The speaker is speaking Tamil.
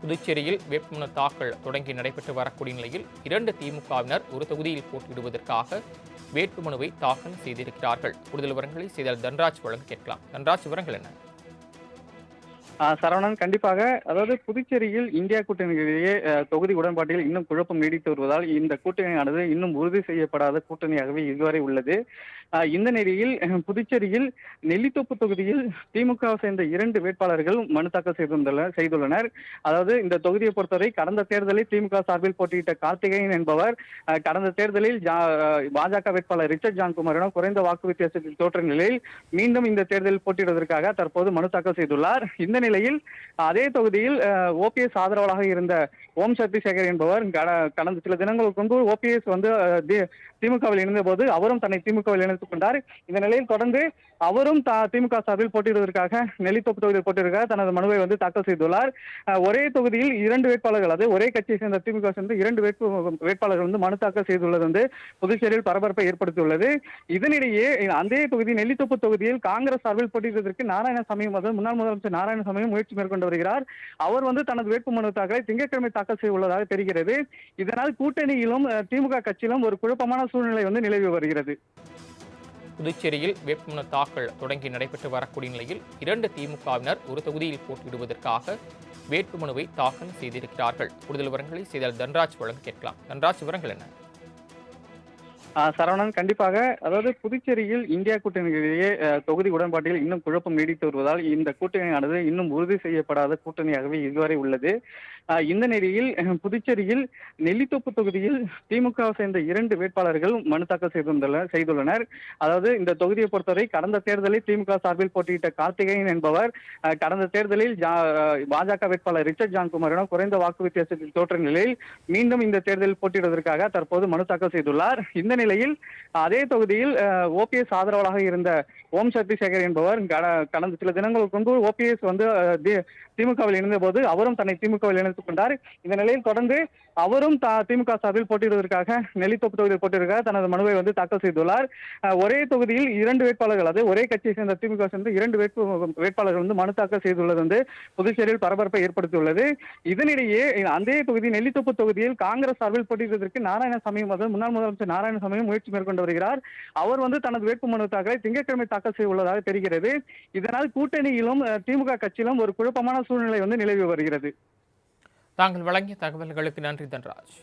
புதுச்சேரியில் வேட்புமனு தாக்கல் தொடங்கி நடைபெற்று வரக்கூடிய நிலையில் 2 திமுகவினர் ஒரு தொகுதியில் போட்டியிடுவதற்காக வேட்புமனுவை தாக்கல் செய்திருக்கிறார்கள். கூடுதல் விவரங்களை செய்தியாளர் தன்ராஜ் வழங்க கேட்கலாம். தன்ராஜ், விவரங்கள் என்ன? சரவணன், கண்டிப்பாக. அதாவது புதுச்சேரியில் இந்தியா கூட்டணியிலேயே தொகுதி உடன்பாட்டில் இன்னும் குழப்பம் நீடித்து வருவதால் இந்த கூட்டணியானது இன்னும் உறுதி செய்யப்படாத கூட்டணியாகவே இதுவரை உள்ளது. இந்த நிலையில் புதுச்சேரியில் நெல்லித்தோப்பு தொகுதியில் திமுக சேர்ந்த 2 வேட்பாளர்கள் மனு தாக்கல் செய்துள்ளனர். அதாவது இந்த தொகுதியை பொறுத்தவரை கடந்த தேர்தலில் திமுக சார்பில் போட்டியிட்ட கார்த்திகேயன் என்பவர் கடந்த தேர்தலில் பாஜக வேட்பாளர் ரிச்சர்ட் ஜான்குமாரிடம் குறைந்த வாக்கு வித்தியாசத்தில் தோற்ற நிலையில் மீண்டும் இந்த தேர்தலில் போட்டியிடுவதற்காக தற்போது மனு தாக்கல் செய்துள்ளார். இந்த நிலையில் அதே தொகுதியில் ஓபிஎஸ் ஆதரவாளராக இருந்த ஓம் சக்தி சேகர் என்பவர் கடந்த சில தினங்களுக்கு முன்பு ஓபிஎஸ் திமுகவில் இணைந்தபோது அவரும் தன்னை திமுகவில் இணைத்துக் கொண்டார். இந்த நிலையில் தொடர்ந்து அவரும் திமுக சார்பில் போட்டியிடுவதற்காக நெல்லித்தோப்பு தொகுதியில் போட்டியிடுவதற்காக தனது மனுவை தாக்கல் செய்துள்ளார். ஒரே தொகுதியில் 2 வேட்பாளர்கள், அது ஒரே கட்சியை சேர்ந்த திமுக சேர்ந்த 2 வேட்பாளர்கள் மனு தாக்கல் செய்துள்ளது புதுச்சேரியில் பரபரப்பை ஏற்படுத்தியுள்ளது. இதனிடையே அதே தொகுதி நெல்லித்தோப்பு தொகுதியில் காங்கிரஸ் சார்பில் போட்டியிடுவதற்கு முன்னாள் முதலமைச்சர் நாராயணசாமியும் முயற்சி மேற்கொண்டு வருகிறார். அவர் தனது வேட்புமனு தாக்கலை திங்கட்கிழமை தாக்கல் செய்ய உள்ளதாக தெரிகிறது. இதனால் கூட்டணியிலும் திமுக கட்சியிலும் ஒரு குழப்பமான சூழ்நிலை நிலவி வருகிறது. புதுச்சேரியில் வேட்புமனு தாக்கல் தொடங்கி நடைபெற்று வரக்கூடிய நிலையில் 2 திமுகவினர் ஒரு தொகுதியில் போட்டியிடுவதற்காக வேட்புமனுவை தாக்கல் செய்திருக்கிறார்கள். கூடுதல் விவரங்களை செய்தியாளர் தன்ராஜ் வழங்க கேட்கலாம். தன்ராஜ், விவரங்கள் என்ன? சரவணன், கண்டிப்பாக. அதாவது புதுச்சேரியில் இந்தியா கூட்டணியிலேயே தொகுதி உடன்பாட்டில் இன்னும் குழப்பம் நீடித்து வருவதால் இந்த கூட்டணியானது இன்னும் உறுதி செய்யப்படாத கூட்டணியாகவே இதுவரை உள்ளது. இந்த நிலையில் புதுச்சேரியில் நெல்லித்தோப்பு தொகுதியில் திமுக சேர்ந்த 2 வேட்பாளர்கள் மனு தாக்கல் செய்துள்ளனர். அதாவது இந்த தொகுதியை பொறுத்தவரை கடந்த தேர்தலில் திமுக சார்பில் போட்டியிட்ட கார்த்திகேயன் என்பவர் கடந்த தேர்தலில் பாஜக வேட்பாளர் ரிச்சர்ட் ஜான்குமாரிடம் குறைந்த வாக்கு வித்தியாசத்தில் தோற்ற நிலையில் மீண்டும் இந்த தேர்தலில் போட்டியிடுவதற்காக தற்போது மனு தாக்கல் செய்துள்ளார். இந்த நிலையில் அதே தொகுதியில் ஓபிஎஸ் ஆதரவாளராக இருந்த ஓம் சக்தி சேகர் என்பவர் கடந்த சில தினங்களுக்கு முன்பு ஓபிஎஸ் திமுகவில் இணைந்தபோது அவரும் தன்னை திமுகவில் இணைத்துக் கொண்டார். இந்த நிலையில் தொடர்ந்து அவரும் திமுக சார்பில் போட்டியிடுவதற்காக நெல்லித்தோப்பு தொகுதியில் போட்டியிடுவதற்காக தனது மனுவை தாக்கல் செய்துள்ளார். ஒரே தொகுதியில் 2 வேட்பாளர்கள், அது ஒரே கட்சியை சேர்ந்த திமுக சேர்ந்த 2 வேட்பாளர்கள் மனு தாக்கல் செய்துள்ளது புதுச்சேரியில் பரபரப்பை ஏற்படுத்தியுள்ளது. இதனிடையே அதே தொகுதி நெல்லித்தோப்பு தொகுதியில் காங்கிரஸ் சார்பில் போட்டியிடுவதற்கு முன்னாள் முதலமைச்சர் நாராயணசாமியும் முயற்சி மேற்கொண்டு வருகிறார். அவர் தனது வேட்புமனு தாக்கலை திங்கட்கிழமை தாக்கல் செய்ய உள்ளதாக தெரிகிறது. இதனால் கூட்டணியிலும் திமுக கட்சியிலும் ஒரு குழப்பமான சூழ்நிலை நிலவி வருகிறது. தாங்கள் வழங்கிய தகவல்களுக்கு நன்றி தன்ராஜ்.